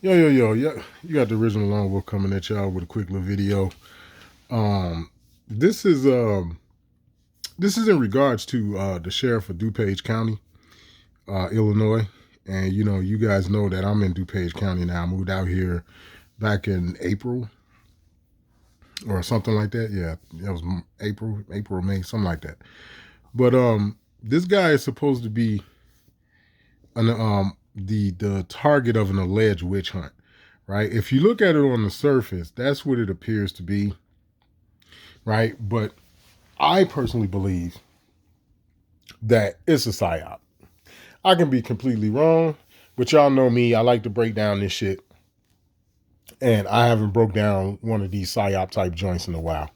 Yeah, you got the original Lone Wolf coming at y'all with a quick little video. Um, this is um, this is in regards to the sheriff of Dupage County, Illinois, and you guys know that I'm in Dupage County now. I moved out here back in April or something like that. Yeah, that was April, May, something like that. But this guy is supposed to be the target of an alleged witch hunt, right? If you look at it on the surface, that's what it appears to be, right? But I personally believe that it's a psyop. I can be completely wrong, but y'all know me. I like to break down this shit, and I haven't broke down one of these psyop type joints in a while.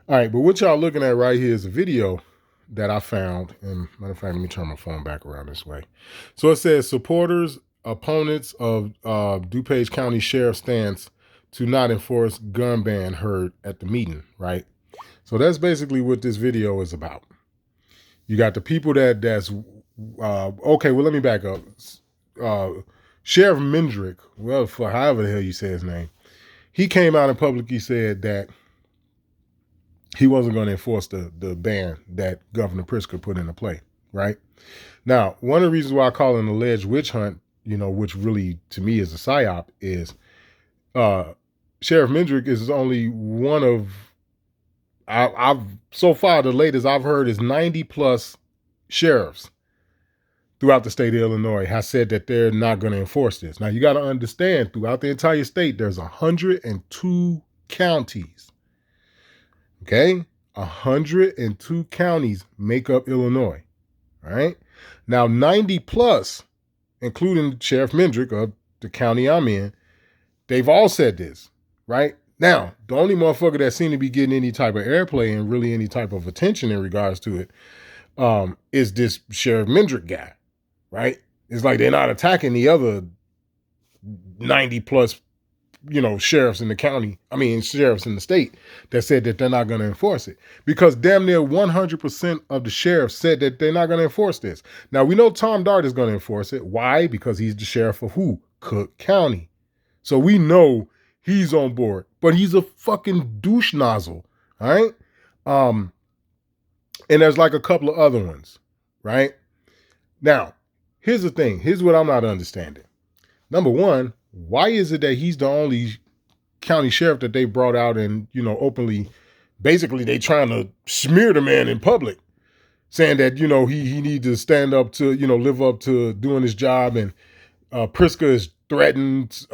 All right, but what y'all looking at right here is a video that I found. And matter of fact, let me turn my phone back around this way. So it says supporters, opponents of DuPage County Sheriff's stance to not enforce gun ban heard at the meeting, right? So that's basically what this video is about. You got the people that's okay. Well, let me back up. Sheriff Mendrick, well, for however the hell you say his name, he came out in public. He said that he wasn't going to enforce the ban that Governor Pritzker put into play, right? Now, one of the reasons why I call it an alleged witch hunt, which really to me is a psyop, is Sheriff Mendrick is only one of I've so far the latest I've heard is 90 plus sheriffs throughout the state of Illinois has said that they're not going to enforce this. Now you got to understand, throughout the entire state, there's 102 counties. Okay, 102 counties make up Illinois. All right, now 90 plus, including Sheriff Mendrick of the county I'm in, they've all said this, right? Now, the only motherfucker that seemed to be getting any type of airplay and really any type of attention in regards to it is this Sheriff Mendrick guy, right? It's like they're not attacking the other 90 plus, sheriffs in the county. I mean, sheriffs in the state that said that they're not going to enforce it, because damn near 100% of the sheriffs said that they're not going to enforce this. Now, we know Tom Dart is going to enforce it. Why? Because he's the sheriff of who? Cook County. So we know he's on board, but he's a fucking douche nozzle. All right. And there's like a couple of other ones, right? Now, here's the thing. Here's what I'm not understanding. Number one, why is it that he's the only county sheriff that they brought out and, openly, basically they trying to smear the man in public, saying that, he needs to stand up to, live up to doing his job. And Pritzker has threatened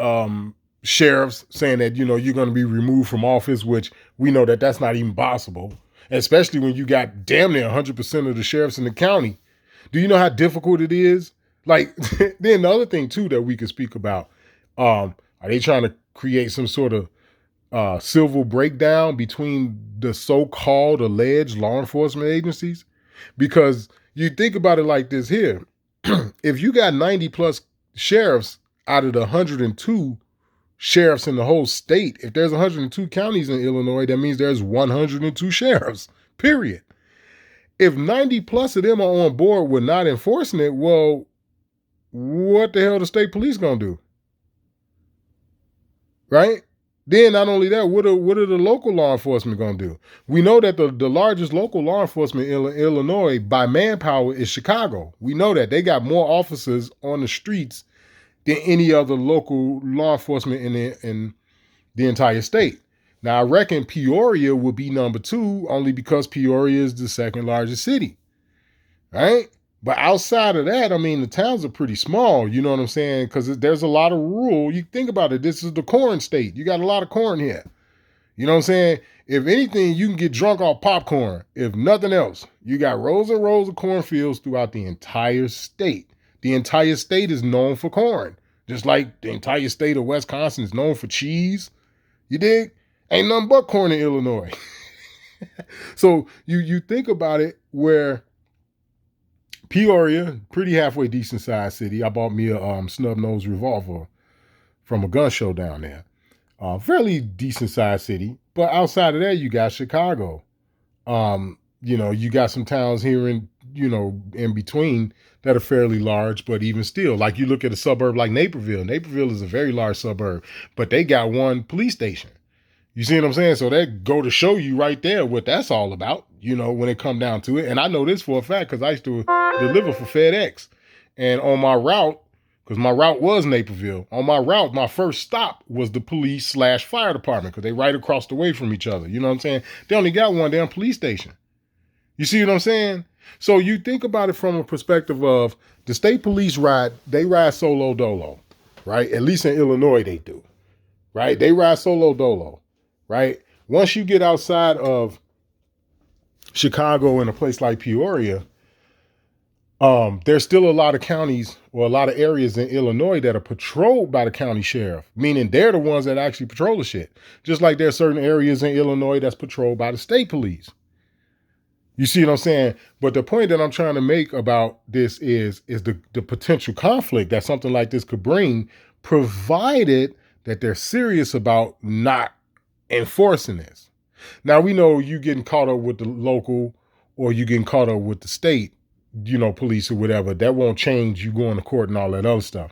sheriffs, saying that, you're going to be removed from office, which we know that that's not even possible, especially when you got damn near 100% of the sheriffs in the county. Do you know how difficult it is? Like, then the other thing, too, that we could speak about, are they trying to create some sort of civil breakdown between the so-called alleged law enforcement agencies? Because you think about it like this here. If you got 90 plus sheriffs out of the 102 sheriffs in the whole state, if there's 102 counties in Illinois, that means there's 102 sheriffs, period. If 90 plus of them are on board with not enforcing it, well, what the hell the state police gonna do? Right? Then not only that, what are the local law enforcement gonna do? We know that the largest local law enforcement in Illinois by manpower is Chicago. We know that they got more officers on the streets than any other local law enforcement in the entire state. Now, I reckon Peoria will be number 2 only because Peoria is the second largest city, right? But outside of that, I mean, the towns are pretty small, you know what I'm saying? Because there's a lot of rural. You think about it, this is the corn state. You got a lot of corn here. You know what I'm saying? If anything, you can get drunk off popcorn. If nothing else, you got rows and rows of cornfields throughout the entire state. The entire state is known for corn, just like the entire state of Wisconsin is known for cheese. You dig? Ain't nothing but corn in Illinois. So you think about it, where Peoria, pretty halfway decent sized city. I bought me a snub nose revolver from a gun show down there. Fairly decent sized city. But outside of that, you got Chicago. You got some towns here in between that are fairly large, but even still, like you look at a suburb like Naperville. Naperville is a very large suburb, but they got one police station. You see what I'm saying? So that go to show you right there what that's all about, when it come down to it. And I know this for a fact because I used to deliver for FedEx. And on my route, because my route was Naperville, on my route, my first stop was the police/fire department because they right across the way from each other. You know what I'm saying? They only got one damn police station. You see what I'm saying? So you think about it from a perspective of the state police they ride solo dolo, right? At least in Illinois they do, right? They ride solo dolo, right? Once you get outside of Chicago and a place like Peoria, there's still a lot of counties or a lot of areas in Illinois that are patrolled by the county sheriff, meaning they're the ones that actually patrol the shit. Just like there's certain areas in Illinois that's patrolled by the state police. You see what I'm saying? But the point that I'm trying to make about this is the potential conflict that something like this could bring, provided that they're serious about not enforcing this. Now, we know you getting caught up with the local or you getting caught up with the state, police or whatever. That won't change you going to court and all that other stuff.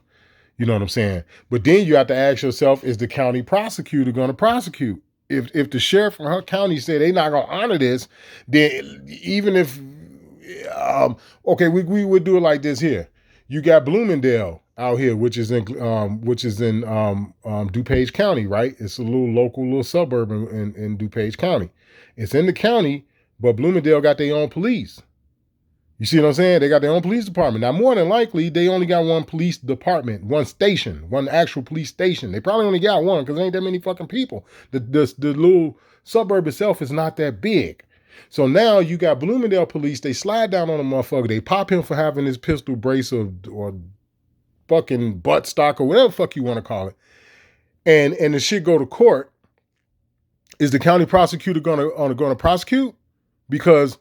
You know what I'm saying? But then you have to ask yourself, is the county prosecutor going to prosecute? If the sheriff from her county say they're not going to honor this, then even if, we would do it like this here. You got Bloomingdale out here, which is in Dupage County, right? It's a little suburb in Dupage County. It's in the county, but Bloomingdale got their own police. You see what I'm saying? They got their own police department. Now, more than likely, they only got one police department, one station, one actual police station. They probably only got one because there ain't that many fucking people. The little suburb itself is not that big. So now you got Bloomingdale police. They slide down on a motherfucker. They pop him for having his pistol brace or fucking butt stock or whatever the fuck you want to call it. And the shit go to court. Is the county prosecutor gonna prosecute? Because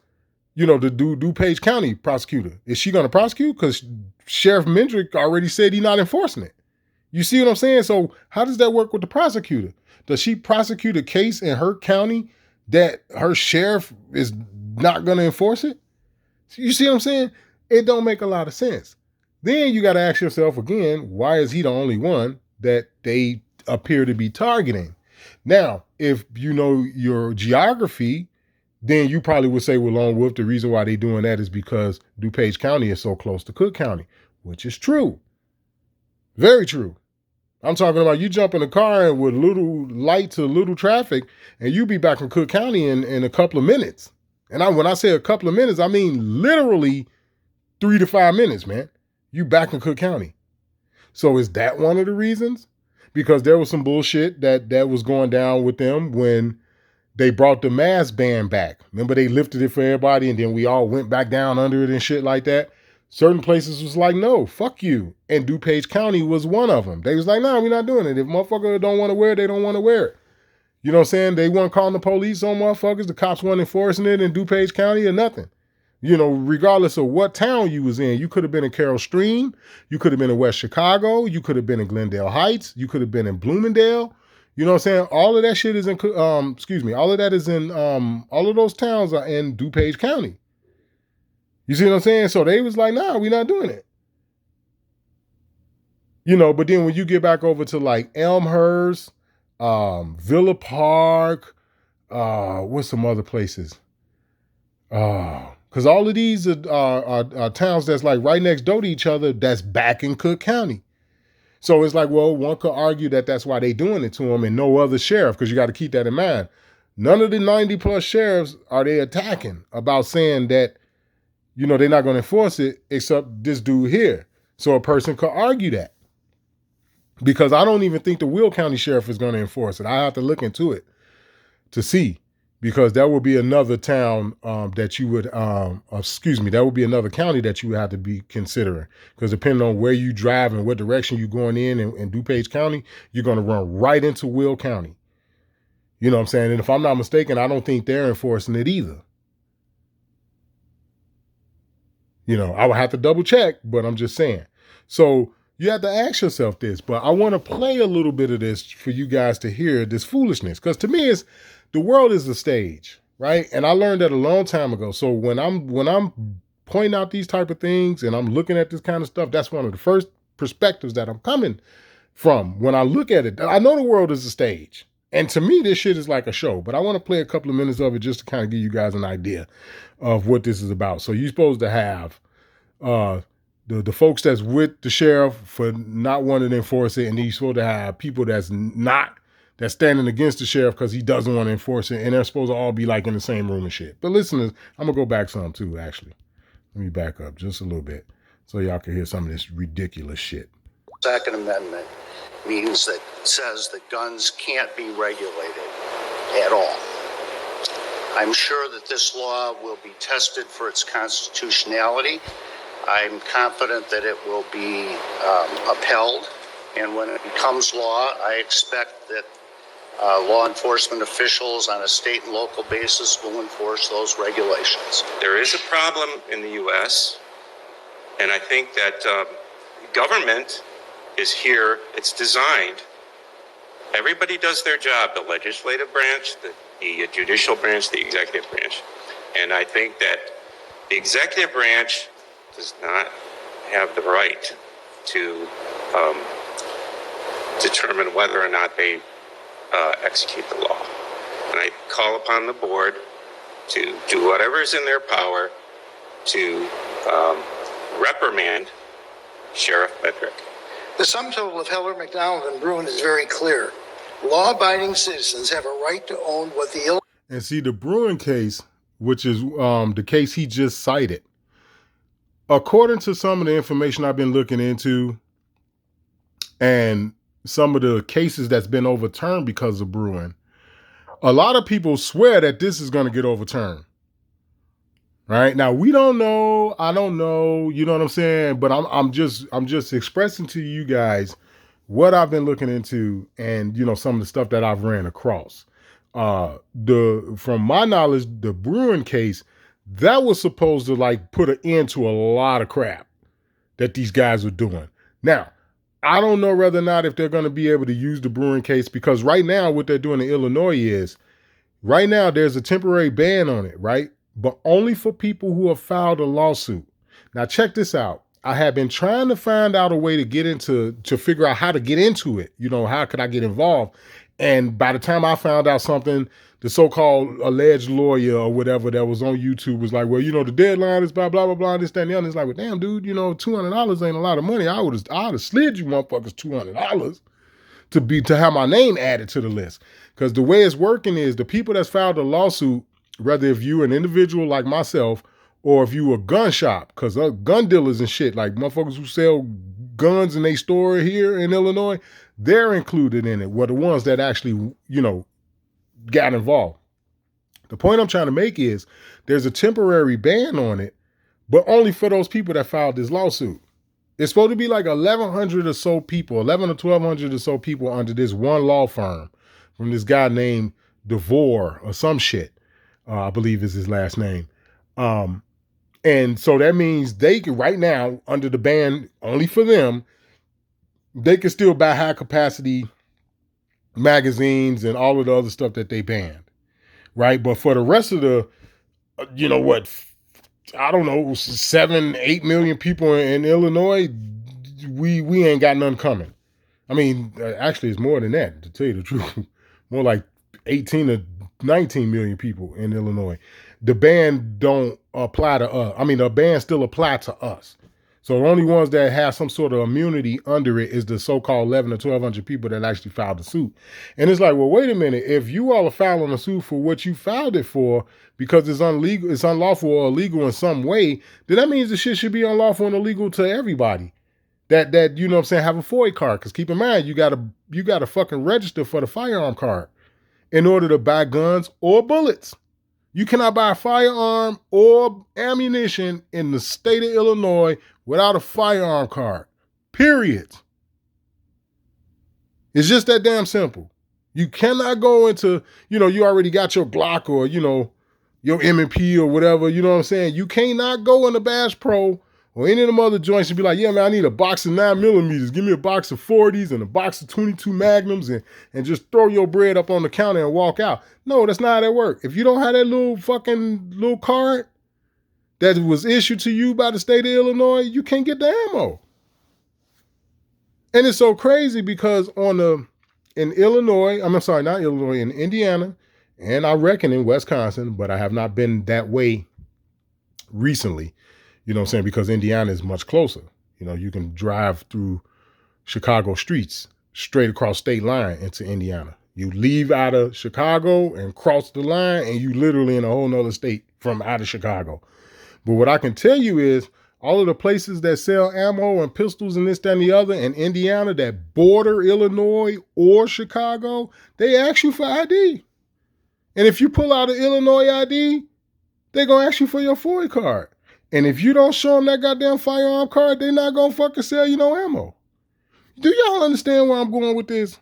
the DuPage County prosecutor, is she going to prosecute? Because Sheriff Mendrick already said he's not enforcing it. You see what I'm saying? So how does that work with the prosecutor? Does she prosecute a case in her county that her sheriff is not going to enforce it? You see what I'm saying? It don't make a lot of sense. Then you got to ask yourself again, why is he the only one that they appear to be targeting? Now, if you know your geography, then you probably would say, well, Lone Wolf, the reason why they're doing that is because DuPage County is so close to Cook County, which is true. Very true. I'm talking about you jump in a car and with little light to little traffic, and you be back in Cook County in a couple of minutes. And when I say a couple of minutes, I mean literally 3 to 5 minutes, man. You back in Cook County. So is that one of the reasons? Because there was some bullshit that was going down with them when they brought the mask ban back. Remember, they lifted it for everybody and then we all went back down under it and shit like that. Certain places was like, no, fuck you. And DuPage County was one of them. They was like, no, we're not doing it. If motherfuckers don't want to wear it, they don't want to wear it. You know what I'm saying? They weren't calling the police on motherfuckers. The cops weren't enforcing it in DuPage County or nothing. Regardless of what town you was in, you could have been in Carroll Stream. You could have been in West Chicago. You could have been in Glendale Heights. You could have been in Bloomingdale. You know what I'm saying? All of that shit is in, all of that is in, all of those towns are in DuPage County. You see what I'm saying? So they was like, nah, we're not doing it. But then when you get back over to like Elmhurst, Villa Park, what's some other places? Because all of these are towns that's like right next door to each other that's back in Cook County. So it's like, well, one could argue that that's why they doing it to them and no other sheriff, because you got to keep that in mind. None of the 90 plus sheriffs are they attacking about saying that, they're not going to enforce it except this dude here. So a person could argue that. Because I don't even think the Will County Sheriff is going to enforce it. I have to look into it to see. Because that would be another town that you would, that would be another county that you would have to be considering. Because depending on where you drive and what direction you're going in DuPage County, you're going to run right into Will County. You know what I'm saying? And if I'm not mistaken, I don't think they're enforcing it either. I would have to double check, but I'm just saying. So you have to ask yourself this, but I want to play a little bit of this for you guys to hear this foolishness. Because to me, the world is a stage, right? And I learned that a long time ago. So when I'm pointing out these type of things and I'm looking at this kind of stuff, that's one of the first perspectives that I'm coming from. When I look at it, I know the world is a stage. And to me, this shit is like a show. But I want to play a couple of minutes of it just to kind of give you guys an idea of what this is about. So you're supposed to have the folks that's with the sheriff for not wanting to enforce it, and you're supposed to have people that's standing against the sheriff because he doesn't want to enforce it, and they're supposed to all be like in the same room and shit. But listeners, I'm gonna go back some too, actually. Let me back up just a little bit so y'all can hear some of this ridiculous shit. Second Amendment means that says that guns can't be regulated at all. I'm sure that this law will be tested for its constitutionality. I'm confident that it will be upheld. And when it becomes law, I expect that law enforcement officials on a state and local basis will enforce those regulations. There is a problem in the U.S., and I think that government is here. It's designed. Everybody does their job, the legislative branch, the judicial branch, the executive branch. And I think that the executive branch does not have the right to determine whether or not they execute the law. And I call upon the board to do whatever is in their power to reprimand Sheriff Mendrick. The sum total of Heller, McDonald, and Bruin is very clear. Law-abiding citizens have a right to own what the And see, the Bruin case, which is the case he just cited, according to some of the information I've been looking into and some of the cases that's been overturned because of Bruin, a lot of people swear that this is going to get overturned. Right? Now, we don't know. I don't know. You know what I'm saying? But I'm just expressing to you guys what I've been looking into and, you know, some of the stuff that I've ran across. From my knowledge, the Bruin case, that was supposed to like put an end to a lot of crap that these guys were doing. Now, I don't know whether or not if they're going to be able to use the Bruin case, because right now what they're doing in Illinois is, right now there's a temporary ban on it, right? But only for people who have filed a lawsuit. Now check this out. I have been trying to find out a way to figure out how to get into it. You know, how could I get involved? And by the time I found out something, the so-called alleged lawyer or whatever that was on YouTube was like, well, you know, the deadline is blah, blah, blah, blah, this, that, and the other. It's like, well, damn, dude, you know, $200 ain't a lot of money. I'd have slid you motherfuckers $200 to have my name added to the list. Because the way it's working is the people that's filed a lawsuit, whether if you an individual like myself or if you a gun shop, because gun dealers and shit, like motherfuckers who sell guns in a store here in Illinois, they're included in it. Were the ones that actually, you know, got involved. The point I'm trying to make is there's a temporary ban on it, but only for those people that filed this lawsuit. It's supposed to be like 1,100 or so people, 1,100 or 1,200 or so people under this one law firm from this guy named DeVore or some shit. I believe is his last name. And so that means they can, right now, under the ban, only for them, they can still buy high capacity magazines and all of the other stuff that they banned. Right? But for the rest of the, you know what, I don't know, 7-8 million people in Illinois, we ain't got none coming. I mean, actually it's more than that, to tell you the truth. More like 18 to 19 million people in Illinois. The ban don't apply to us. I mean, the ban still apply to us. So the only ones that have some sort of immunity under it is the so-called 1,100 or 1,200 people that actually filed the suit. And it's like, well, wait a minute. If you all are filing a suit for what you filed it for because it's unlegal, it's unlawful or illegal in some way, then that means the shit should be unlawful and illegal to everybody that you know what I'm saying, have a FOIA card. Because keep in mind, you gotta fucking register for the firearm card in order to buy guns or bullets. You cannot buy a firearm or ammunition in the state of Illinois without a firearm card. Period. It's just that damn simple. You cannot go into, you know, you already got your Glock or, you know, your M&P or whatever, you know what I'm saying? You cannot go into Bass Pro or any of them other joints and be like, yeah, man, I need a box of 9mm. Give me a box of 40s and a box of 22 Magnums and just throw your bread up on the counter and walk out. No, that's not how that works. If you don't have that little card that was issued to you by the state of Illinois, you can't get the ammo. And it's so crazy because in Illinois, not Illinois, in Indiana, and I reckon in Wisconsin, but I have not been that way recently, you know what I'm saying, because Indiana is much closer. You know, you can drive through Chicago streets straight across state line into Indiana. You leave out of Chicago and cross the line and you literally in a whole nother state from out of Chicago. But what I can tell you is all of the places that sell ammo and pistols and this, that, and the other in Indiana that border Illinois or Chicago, they ask you for ID. And if you pull out an Illinois ID, they're going to ask you for your FOIA card. And if you don't show them that goddamn firearm card, they're not going to fucking sell you no ammo. Do y'all understand where I'm going with this?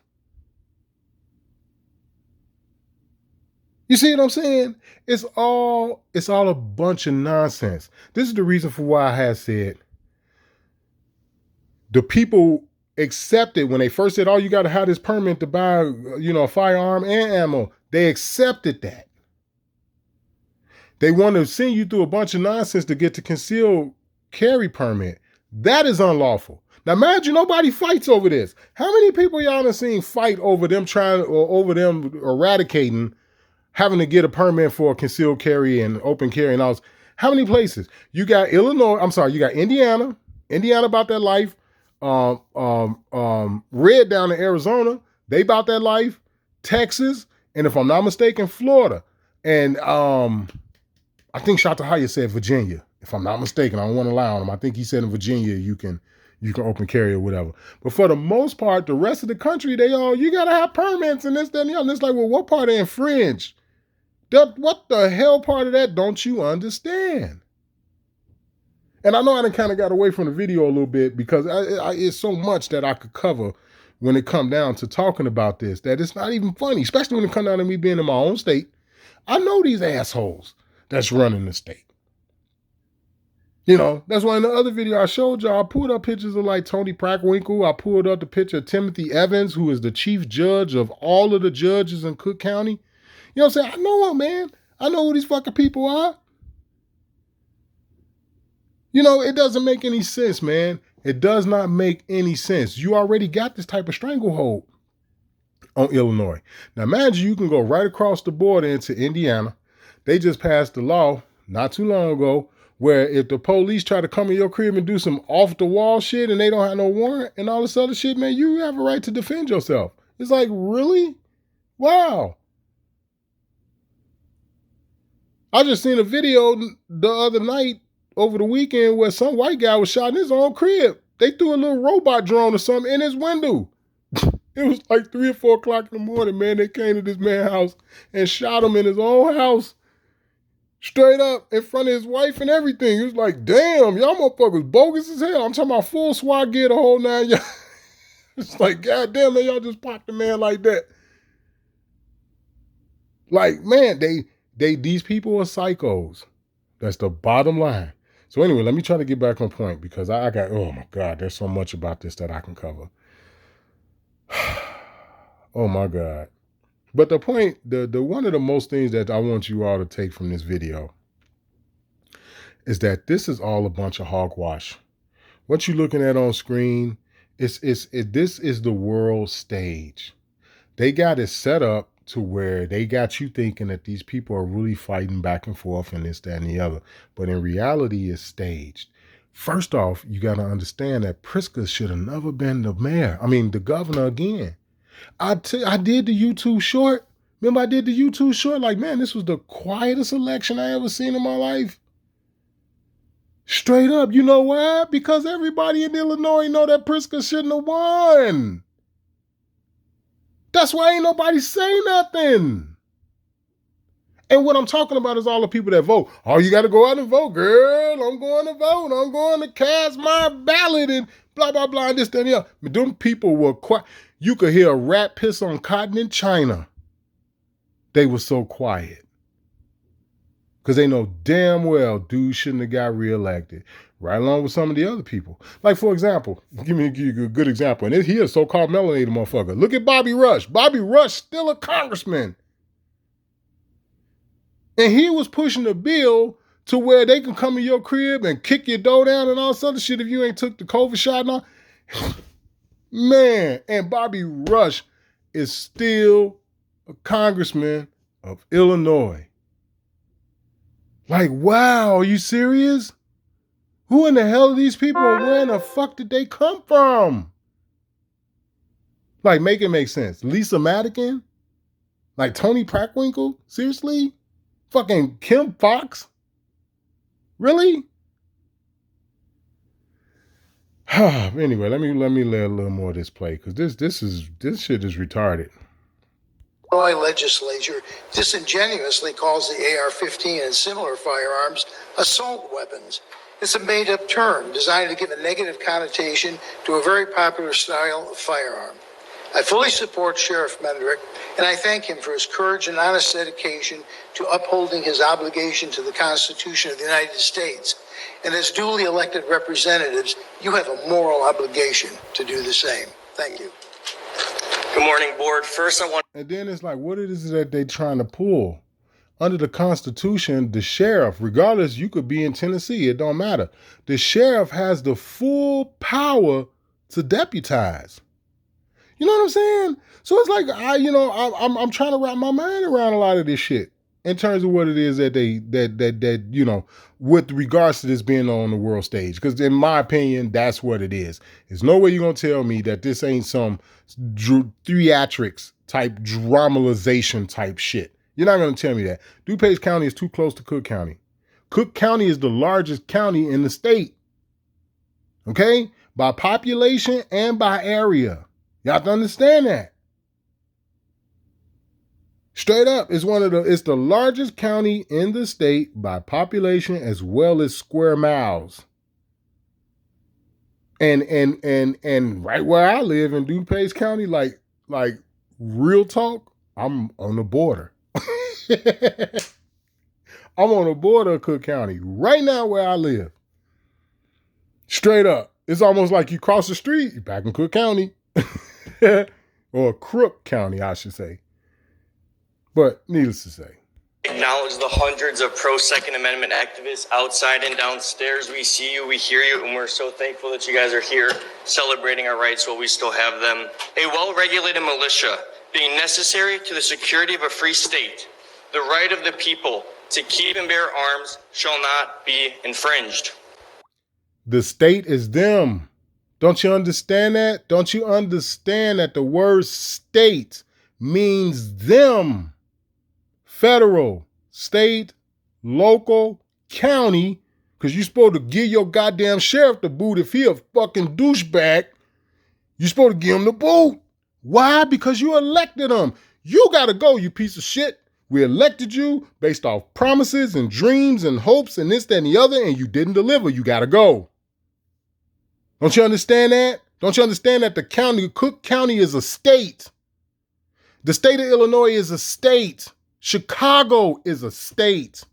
You see what I'm saying? It's all a bunch of nonsense. This is the reason for why I had said the people accepted when they first said, oh, you got to have this permit to buy, a firearm and ammo. They accepted that. They want to send you through a bunch of nonsense to get the concealed carry permit. That is unlawful. Now, imagine nobody fights over this. How many people y'all have seen fight over them over them eradicating having to get a permit for a concealed carry and open carry and all this? How many places? You got you got Indiana. Indiana about that life. Red down in Arizona. They about that life. Texas. And if I'm not mistaken, Florida. And I think Shatahaya said Virginia. If I'm not mistaken, I don't want to lie on him. I think he said in Virginia you can open carry or whatever. But for the most part, the rest of the country, you got to have permits and this, that, and the other. And it's like, well, what part of infringe? What the hell part of that don't you understand? And I know I done kind of got away from the video a little bit because it's so much that I could cover when it come down to talking about this, that it's not even funny, especially when it come down to me being in my own state. I know these assholes that's running the state. That's why in the other video I showed y'all, I pulled up pictures of like Tony Prackwinkle. I pulled up the picture of Timothy Evans, who is the chief judge of all of the judges in Cook County. You know what I'm saying? I know them, man. I know who these fucking people are. It doesn't make any sense, man. It does not make any sense. You already got this type of stranglehold on Illinois. Now imagine you can go right across the border into Indiana. They just passed the law not too long ago where if the police try to come in your crib and do some off-the-wall shit and they don't have no warrant and all this other shit, man, you have a right to defend yourself. It's like, really? Wow. I just seen a video the other night over the weekend where some white guy was shot in his own crib. They threw a little robot drone or something in his window. It was like 3 or 4 o'clock in the morning, man. They came to this man's house and shot him in his own house. Straight up in front of his wife and everything. It was like, damn, y'all motherfuckers bogus as hell. I'm talking about full SWAT gear, the whole 9 yards. It's like, goddamn, man, y'all just popped a man like that. Like, man, these people are psychos. That's the bottom line. So anyway, let me try to get back on point because I got, oh my God, there's so much about this that I can cover. Oh my God. But the point, the one of the most things that I want you all to take from this video is that this is all a bunch of hogwash. What you're looking at on screen, this is the world stage. They got it set up to where they got you thinking that these people are really fighting back and forth and this, that, and the other. But in reality, it's staged. First off, you got to understand that Pritzker should have never been the governor again. I did the YouTube short. Remember I did the YouTube short? Like, man, this was the quietest election I ever seen in my life. Straight up. You know why? Because everybody in Illinois know that Pritzker shouldn't have won. That's why ain't nobody say nothing. And what I'm talking about is all the people that vote. Oh, you got to go out and vote, girl. I'm going to vote. I'm going to cast my ballot and blah, blah, blah, and this, that, and the other. But them people were quiet. You could hear a rat piss on cotton in China. They were so quiet. Because they know damn well dude shouldn't have got reelected. Right along with some of the other people. Like, for example, give you a good example. And he a so-called melanated motherfucker. Look at Bobby Rush. Bobby Rush still a congressman. And he was pushing a bill to where they can come in your crib and kick your door down and all this other shit if you ain't took the COVID shot and all. Man, and Bobby Rush is still a congressman of Illinois. Like, wow, are you serious? Who in the hell are these people and where in the fuck did they come from? Like, make it make sense. Lisa Madigan? Like Tony Prackwinkle? Seriously? Fucking Kim Fox? Really? Anyway, let me let a little more of this play, because this shit is retarded. Illinois legislature disingenuously calls the AR-15 and similar firearms assault weapons. It's a made-up term designed to give a negative connotation to a very popular style of firearm. I fully support Sheriff Mendrick, and I thank him for his courage and honest dedication to upholding his obligation to the Constitution of the United States. And as duly elected representatives, you have a moral obligation to do the same. Thank you. Good morning, board. First, I want... And then it's like, what is it that they trying to pull? Under the Constitution, the sheriff, regardless, you could be in Tennessee, it don't matter. The sheriff has the full power to deputize. You know what I'm saying? So it's like, I'm trying to wrap my mind around a lot of this shit in terms of what it is that that with regards to this being on the world stage. Because in my opinion, that's what it is. There's no way you're going to tell me that this ain't some theatrics type dramatization type shit. You're not going to tell me that. Dupage County is too close to Cook County. Cook County is the largest county in the state. Okay? By population and by area. You have to understand that. Straight up, it's the largest county in the state by population as well as square miles. And right where I live in DuPage County, like real talk, I'm on the border. I'm on the border of Cook County right now where I live. Straight up. It's almost like you cross the street, you're back in Cook County. Or Crook County, I should say. But needless to say. Acknowledge the hundreds of pro-Second Amendment activists outside and downstairs. We see you, we hear you, and we're so thankful that you guys are here celebrating our rights while we still have them. A well-regulated militia being necessary to the security of a free state. The right of the people to keep and bear arms shall not be infringed. The state is them. Don't you understand that? Don't you understand that the word state means them? Federal, state, local, county, because you're supposed to give your goddamn sheriff the boot if he a fucking douchebag. You're supposed to give him the boot. Why? Because you elected him. You gotta go, you piece of shit. We elected you based off promises and dreams and hopes and this, that, and the other, and you didn't deliver. You gotta go. Don't you understand that? Don't you understand that the county, Cook County is a state? The state of Illinois is a state. Chicago is a state.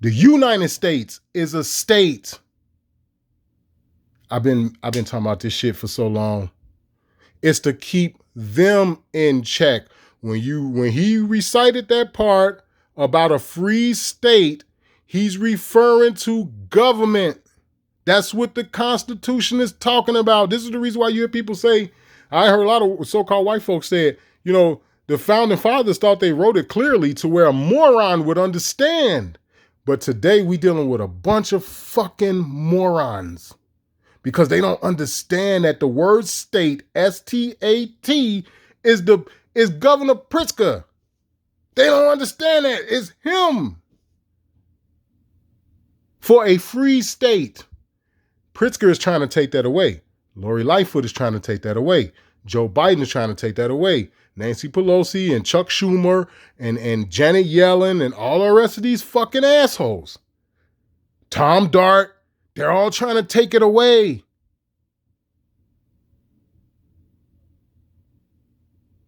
The United States is a state. I've been talking about this shit for so long. It's to keep them in check. When he recited that part about a free state, he's referring to government. That's what the Constitution is talking about. This is the reason why you hear people say, I heard a lot of so-called white folks said, the founding fathers thought they wrote it clearly to where a moron would understand. But today we dealing with a bunch of fucking morons because they don't understand that the word state, S-T-A-T, is Governor Pritzker. They don't understand that. It's him. For a free state. Pritzker is trying to take that away. Lori Lightfoot is trying to take that away. Joe Biden is trying to take that away. Nancy Pelosi and Chuck Schumer and Janet Yellen and all the rest of these fucking assholes. Tom Dart, they're all trying to take it away.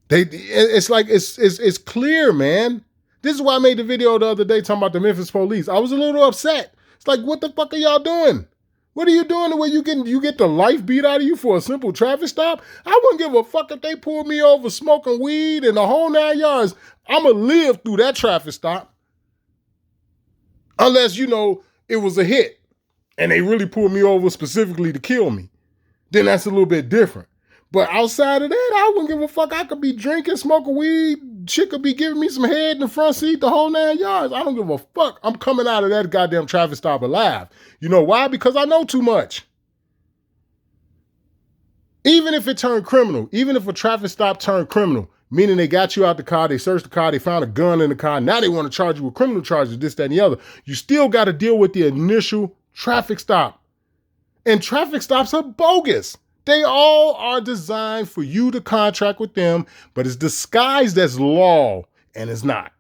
It's clear, man. This is why I made the video the other day talking about the Memphis police. I was a little upset. It's like, what the fuck are y'all doing? What are you doing the way you get the life beat out of you for a simple traffic stop? I wouldn't give a fuck if they pulled me over smoking weed and the whole 9 yards. I'ma live through that traffic stop. Unless, it was a hit and they really pulled me over specifically to kill me. Then that's a little bit different. But outside of that, I wouldn't give a fuck. I could be drinking, smoking weed. Chick could be giving me some head in the front seat the whole 9 yards. I don't give a fuck. I'm coming out of that goddamn traffic stop alive. You know why? Because I know too much. Even if it turned criminal, even if a traffic stop turned criminal, meaning they got you out the car, they searched the car, they found a gun in the car, now they want to charge you with criminal charges, this, that, and the other. You still got to deal with the initial traffic stop. And traffic stops are bogus. They all are designed for you to contract with them, but it's disguised as law, and it's not.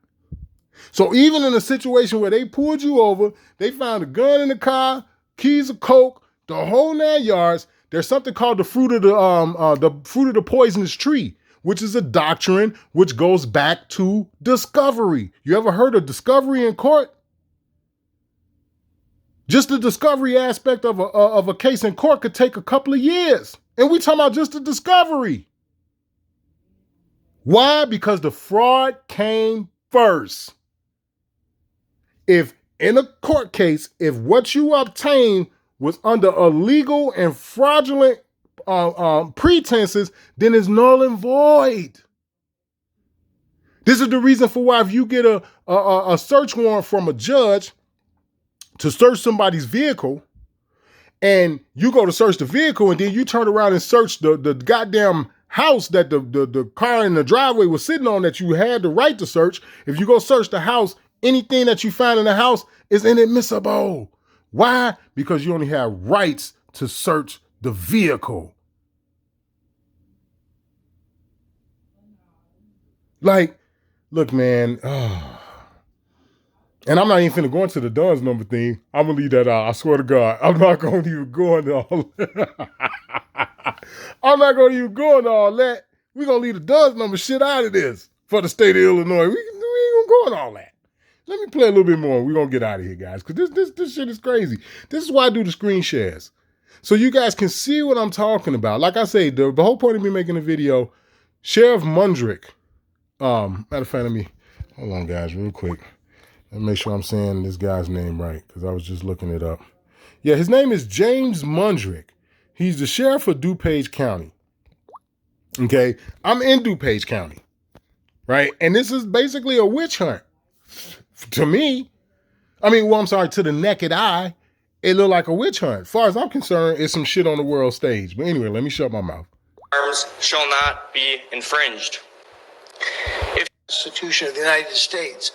So even in a situation where they pulled you over, they found a gun in the car, keys of coke, the whole 9 yards, there's something called the fruit of the poisonous tree, which is a doctrine which goes back to discovery. You ever heard of discovery in court? Just the discovery aspect of a case in court could take a couple of years. And we talking about just the discovery. Why? Because the fraud came first. If in a court case, if what you obtained was under illegal and fraudulent pretenses, then it's null and void. This is the reason for why if you get a search warrant from a judge to search somebody's vehicle, and you go to search the vehicle, and then you turn around and search the goddamn house that the car in the driveway was sitting on that you had the right to search. If you go search the house, anything that you find in the house is inadmissible. Why? Because you only have rights to search the vehicle. Like, look, man. And I'm not even finna go into the DUNS number thing. I'm gonna leave that out. I swear to God. I'm not gonna even go into all that. I'm not gonna even go into all that. We're gonna leave the DUNS number shit out of this for the state of Illinois. We ain't gonna go into all that. Let me play a little bit more. We're gonna get out of here, guys, because this shit is crazy. This is why I do the screen shares. So you guys can see what I'm talking about. Like I say, the whole point of me making the video, Sheriff Mendrick. Matter of fact, hold on, guys, real quick. Let me make sure I'm saying this guy's name right, because I was just looking it up. Yeah, his name is James Mendrick. He's the sheriff of Dupage County. Okay, I'm in Dupage County, right? And this is basically a witch hunt. To me, to the naked eye, it looked like a witch hunt. As far as I'm concerned, it's some shit on the world stage. But anyway, let me shut my mouth. Arms shall not be infringed. Constitution of the United States.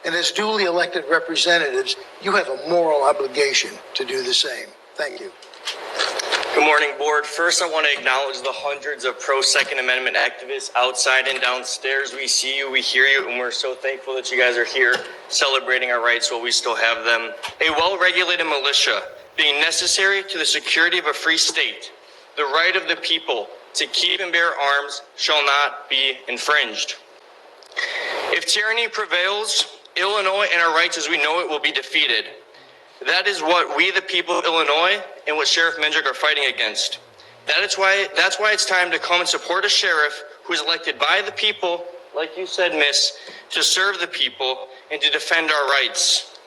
And as duly elected representatives, you have a moral obligation to do the same. Thank you. Good morning, board. First, I want to acknowledge the hundreds of pro-Second Amendment activists outside and downstairs. We see you, we hear you, and we're so thankful that you guys are here celebrating our rights while we still have them. A well-regulated militia being necessary to the security of a free state, the right of the people to keep and bear arms shall not be infringed. If tyranny prevails, Illinois and our rights as we know it will be defeated. That is what we, the people of Illinois, and what Sheriff Mendrick are fighting against. That's why it's time to come and support a sheriff who is elected by the people, like you said, miss, to serve the people and to defend our rights.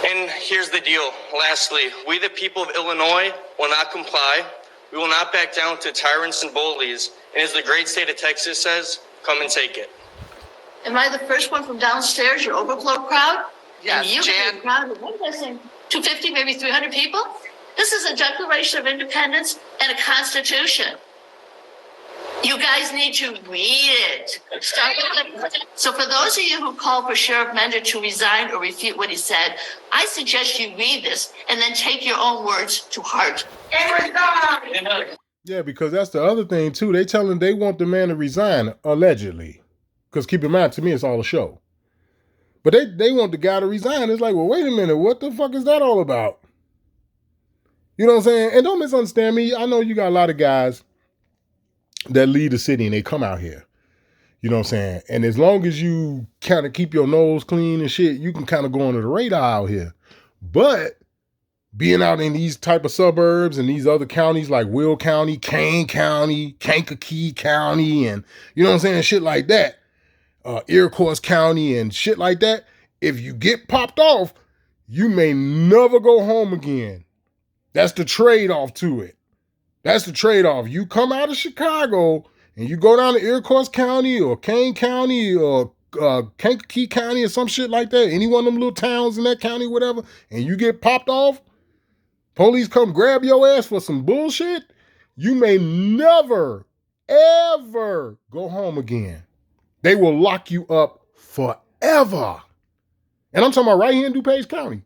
And here's the deal. Lastly, we, the people of Illinois, will not comply. We will not back down to tyrants and bullies. And as the great state of Texas says, come and take it. Am I the first one from downstairs, your overflow crowd? Yes, and you Jan. a crowd of, what did I say, 250, maybe 300 people? This is a Declaration of Independence and a Constitution. You guys need to read it. So for those of you who call for Sheriff Mendrick to resign or refute what he said, I suggest you read this and then take your own words to heart. Yeah, because that's the other thing, too. They want the man to resign, allegedly. Because keep in mind, to me, it's all a show. But they want the guy to resign. It's like, well, wait a minute. What the fuck is that all about? You know what I'm saying? And don't misunderstand me. I know you got a lot of guys that lead the city and they come out here. You know what I'm saying? And as long as you kind of keep your nose clean and shit, you can kind of go under the radar out here. But being out in these type of suburbs and these other counties like Will County, Kane County, Kankakee County, and you know what I'm saying, shit like that, Iroquois County and shit like that, if you get popped off, you may never go home again. That's the trade-off to it. That's the trade-off. You come out of Chicago and you go down to Iroquois County or Kane County or Kankakee County or some shit like that, any one of them little towns in that county, whatever, and you get popped off, police come grab your ass for some bullshit, you may never, ever go home again. They will lock you up forever. And I'm talking about right here in Dupage County.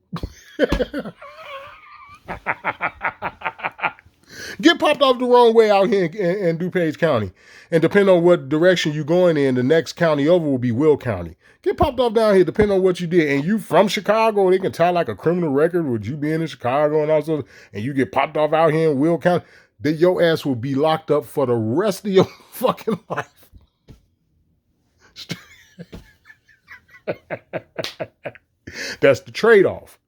Get popped off the wrong way out here in Dupage County. And depending on what direction you're going in, the next county over will be Will County. Get popped off down here depending on what you did. And you from Chicago, they can tie like a criminal record with you being in Chicago and also, and you get popped off out here in Will County, then your ass will be locked up for the rest of your fucking life. That's the trade-off.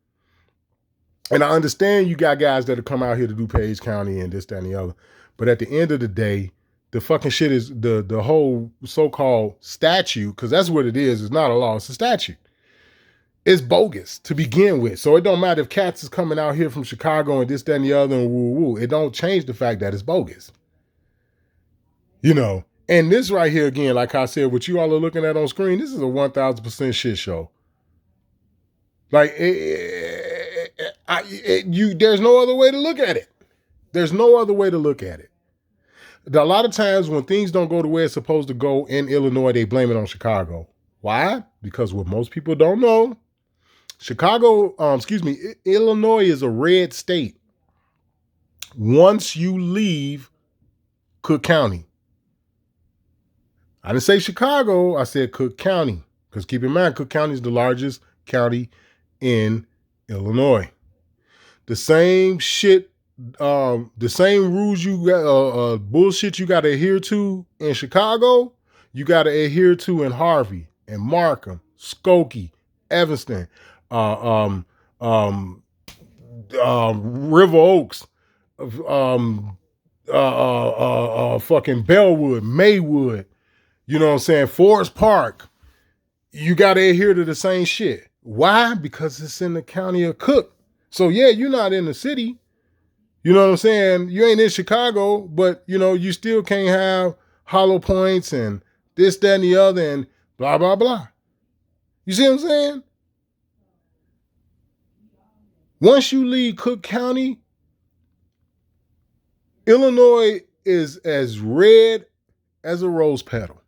And I understand you got guys that have come out here to Dupage County and this, that, and the other. But at the end of the day, the fucking shit is the whole so-called statute, because that's what it is. It's not a law. It's a statute. It's bogus to begin with. So it don't matter if cats is coming out here from Chicago and this, that, and the other and woo-woo. It don't change the fact that it's bogus. You know, and this right here, again, like I said, what you all are looking at on screen, this is a 1,000% shit show. Like, there's no other way to look at it. There's no other way to look at it. A lot of times when things don't go the way it's supposed to go in Illinois, they blame it on Chicago. Why? Because what most people don't know, Illinois is a red state once you leave Cook County. I didn't say Chicago, I said Cook County. Because keep in mind, Cook County is the largest county in Illinois. The same shit, the same rules you got, bullshit you got to adhere to in Chicago, you got to adhere to in Harvey, and Markham, Skokie, Evanston, River Oaks, fucking Bellwood, Maywood, you know what I'm saying, Forest Park. You got to adhere to the same shit. Why? Because it's in the county of Cook. So yeah, you're not in the city. You know what I'm saying? You ain't in Chicago, but you know, you still can't have hollow points and this, that, and the other and blah, blah, blah. You see what I'm saying? Once you leave Cook County, Illinois is as red as a rose petal.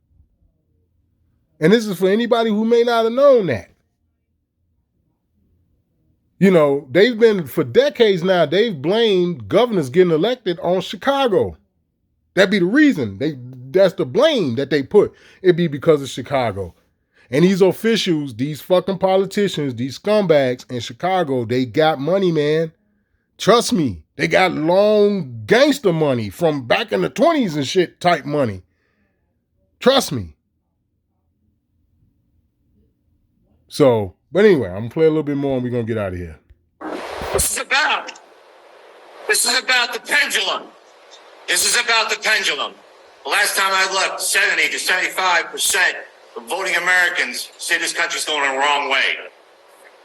And this is for anybody who may not have known that. You know, they've been, for decades now, they've blamed governors getting elected on Chicago. That'd be the reason. That's the blame that they put. It'd be because of Chicago. And these officials, these fucking politicians, these scumbags in Chicago, they got money, man. Trust me. They got long gangster money from back in the 20s and shit type money. Trust me. So, but anyway, I'm going to play a little bit more and we're going to get out of here. This is about the pendulum. This is about the pendulum. The last time I looked, 70 to 75% of voting Americans say this country's going the wrong way.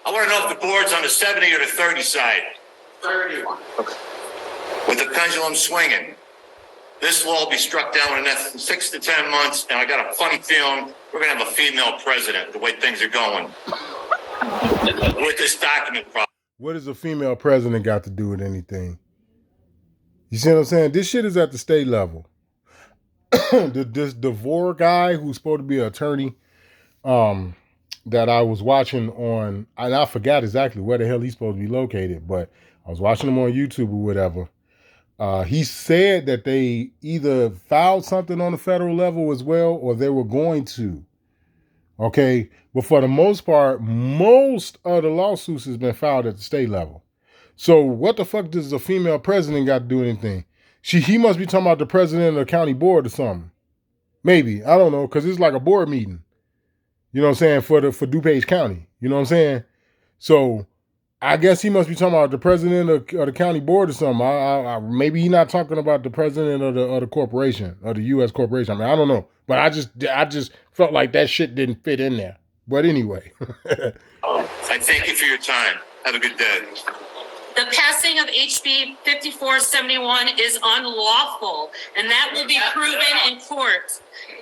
I want to know if the board's on the 70 or the 30 side. 31. Okay. With the pendulum swinging, this law will be struck down in the next 6 to 10 months, and I got a funny feeling we're going to have a female president, the way things are going. With this document problem. What does a female president got to do with anything? You see what I'm saying? This shit is at the state level. This DeVore guy who's supposed to be an attorney that I was watching on, and I forgot exactly where the hell he's supposed to be located, but I was watching him on YouTube or whatever. He said that they either filed something on the federal level as well, or they were going to. Okay, but for the most part, most of the lawsuits has been filed at the state level. So what the fuck does a female president got to do anything? He must be talking about the president of the county board or something. Maybe. I don't know, because it's like a board meeting. You know what I'm saying? For Dupage County. You know what I'm saying? So I guess he must be talking about the president of the county board or something. Maybe he's not talking about the president of the corporation, of the U.S. corporation. I mean, I don't know. But I just felt like that shit didn't fit in there. But anyway. I thank you for your time. Have a good day. The passing of HB 5471 is unlawful, and that will be proven in court.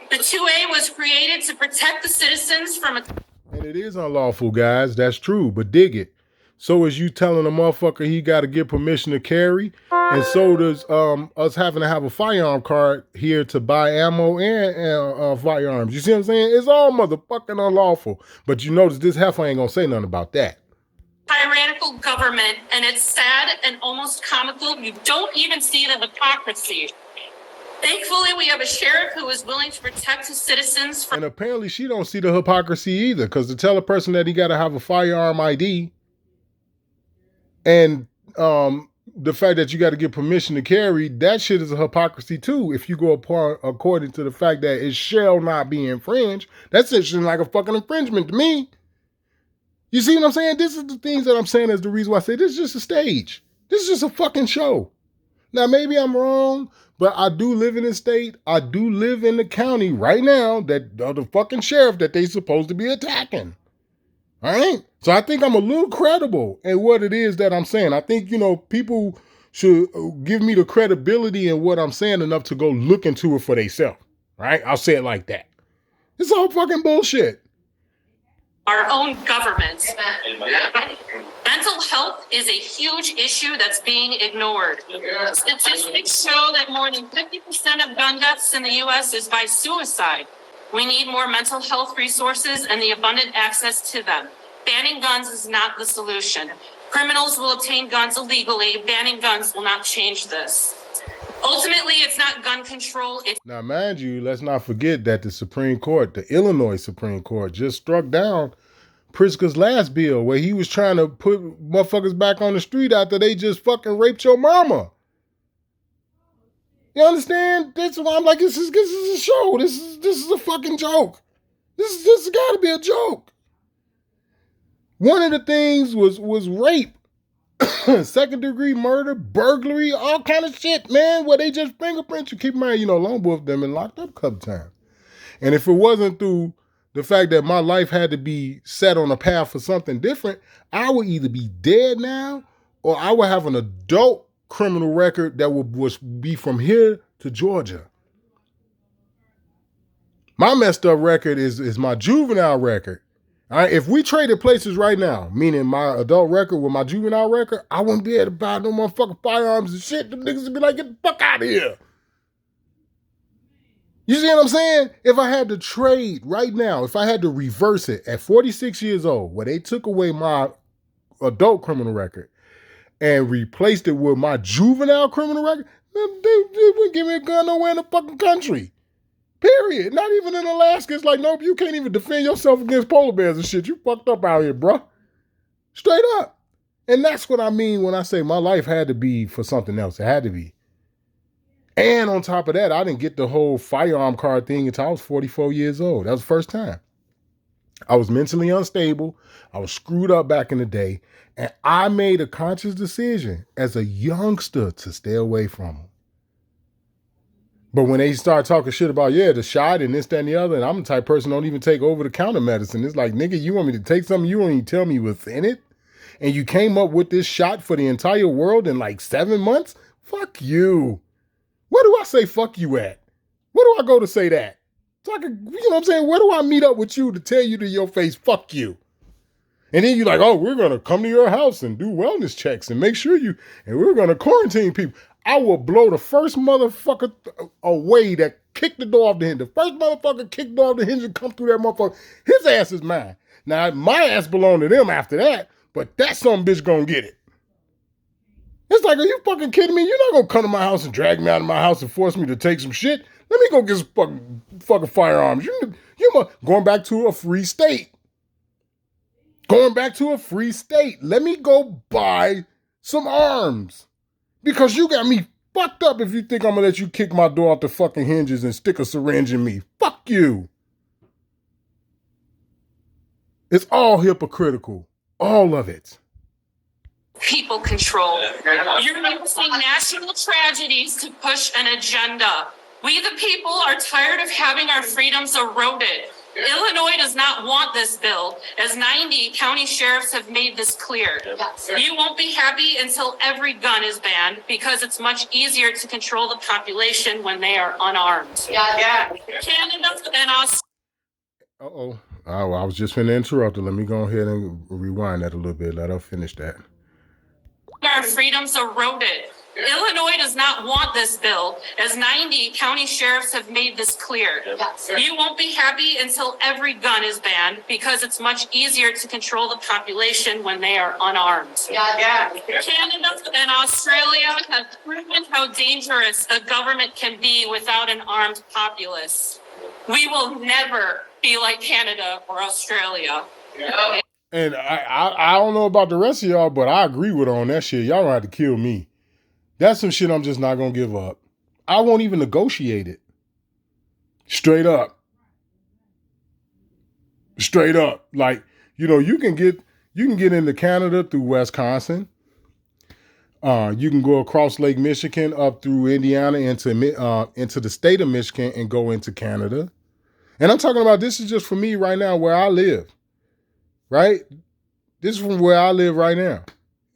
The 2A was created to protect the citizens from a... And it is unlawful, guys. That's true. But dig it. So is you telling a motherfucker he got to get permission to carry, and so does us having to have a firearm card here to buy ammo and firearms. You see what I'm saying? It's all motherfucking unlawful. But you notice this heifer ain't gonna say nothing about that. Tyrannical government, and it's sad and almost comical. You don't even see the hypocrisy. Thankfully, we have a sheriff who is willing to protect his citizens from... And apparently she don't see the hypocrisy either, because to tell a person that he got to have a firearm ID and the fact that you got to get permission to carry, that shit is a hypocrisy too. If you go according to the fact that it shall not be infringed, that's just like a fucking infringement to me. You see what I'm saying? This is the things that I'm saying is the reason why I say this is just a stage. This is just a fucking show. Now, maybe I'm wrong, but I do live in a state. I do live in the county right now that the fucking sheriff that they supposed to be attacking. All right? So I think I'm a little credible in what it is that I'm saying. I think, people should give me the credibility in what I'm saying enough to go look into it for themselves. Right? I'll say it like that. It's all fucking bullshit. Our own government. Mental health is a huge issue that's being ignored. Statistics show that more than 50% of gun deaths in the U.S. is by suicide. We need more mental health resources and the abundant access to them. Banning guns is not the solution. Criminals will obtain guns illegally. Banning guns will not change this. Ultimately, it's not gun control. Now, mind you, let's not forget that the Supreme Court, the Illinois Supreme Court, just struck down Pritzker's last bill where he was trying to put motherfuckers back on the street after they just fucking raped your mama. You understand? That's why I'm like, this is a show. This is a fucking joke. This has got to be a joke. One of the things was rape. Second-degree murder, burglary, all kind of shit, man, where they just fingerprint you. Keep in mind, Lone Wolf them been locked up a couple times. And if it wasn't through the fact that my life had to be set on a path for something different, I would either be dead now or I would have an adult criminal record that would be from here to Georgia. My messed up record is my juvenile record. All right, if we traded places right now, meaning my adult record with my juvenile record, I wouldn't be able to buy no motherfucking firearms and shit. Them niggas would be like, get the fuck out of here. You see what I'm saying? If I had to trade right now, if I had to reverse it at 46 years old, where they took away my adult criminal record and replaced it with my juvenile criminal record, they wouldn't give me a gun nowhere in the fucking country. Period. Not even in Alaska. It's like, nope, you can't even defend yourself against polar bears and shit. You fucked up out here, bro. Straight up. And that's what I mean when I say my life had to be for something else. It had to be. And on top of that, I didn't get the whole firearm card thing until I was 44 years old. That was the first time. I was mentally unstable. I was screwed up back in the day. And I made a conscious decision as a youngster to stay away from them. But when they start talking shit about, the shot and this, that, and the other, and I'm the type of person who don't even take over-the-counter medicine. It's like, nigga, you want me to take something you won't even tell me what's in it? And you came up with this shot for the entire world in like 7 months? Fuck you. Where do I say fuck you at? Where do I go to say that? So you know what I'm saying? Where do I meet up with you to tell you to your face, fuck you? And then you're like, oh, we're going to come to your house and do wellness checks and make sure and we're going to quarantine people. I will blow the first motherfucker away that kicked the door off the hinge. The first motherfucker kicked the door off the hinge and come through that motherfucker. His ass is mine. Now, my ass belong to them after that, but that some bitch gonna get it. It's like, are you fucking kidding me? You're not gonna come to my house and drag me out of my house and force me to take some shit. Let me go get some fucking firearms. You going back to a free state. Going back to a free state. Let me go buy some arms. Because you got me fucked up if you think I'm gonna let you kick my door off the fucking hinges and stick a syringe in me. Fuck you. It's all hypocritical. All of it. People control. You're using national tragedies to push an agenda. We, the people, are tired of having our freedoms eroded. Illinois does not want this bill, as 90 county sheriffs have made this clear. You won't be happy until every gun is banned, because it's much easier to control the population when they are unarmed. Canada and Australia. Uh-oh. Oh, I was just finna interrupt her. Let me go ahead and rewind that a little bit. Let her finish that. Our freedoms eroded. Illinois does not want this bill, as 90 county sheriffs have made this clear. You won't be happy until every gun is banned, because it's much easier to control the population when they are unarmed. Canada and Australia have proven how dangerous a government can be without an armed populace. We will never be like Canada or Australia. And I don't know about the rest of y'all, but I agree with her on that shit. Y'all don't have to kill me. That's some shit I'm just not going to give up. I won't even negotiate it. Straight up. Straight up. Like, you know, you can get into Canada through Wisconsin. You can go across Lake Michigan up through Indiana into the state of Michigan and go into Canada. And I'm talking about, this is just for me right now where I live. Right? This is from where I live right now.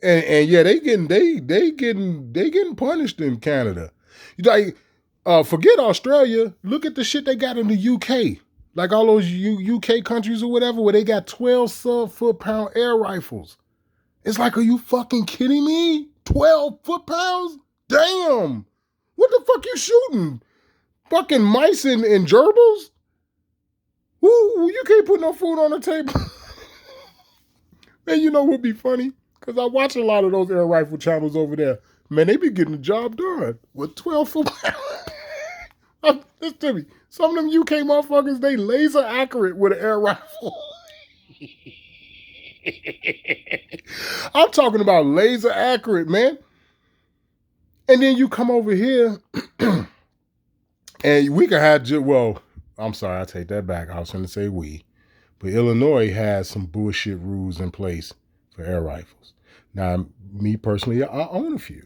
And yeah, they getting punished in Canada. Like, forget Australia. Look at the shit they got in the UK. Like all those UK countries or whatever, where they got 12 sub-foot-pound air rifles. It's like, are you fucking kidding me? 12 foot-pounds? Damn. What the fuck you shooting? Fucking mice and gerbils? Ooh, you can't put no food on the table. Man, you know what would be funny? Because I watch a lot of those air rifle channels over there. Man, they be getting the job done with 12 foot pounds. Listen to me. Some of them UK motherfuckers, they laser accurate with an air rifle. I'm talking about laser accurate, man. And then you come over here and we could have I'm sorry, I take that back. I was going to say we. But Illinois has some bullshit rules in place for air rifles. Now, me personally, I own a few.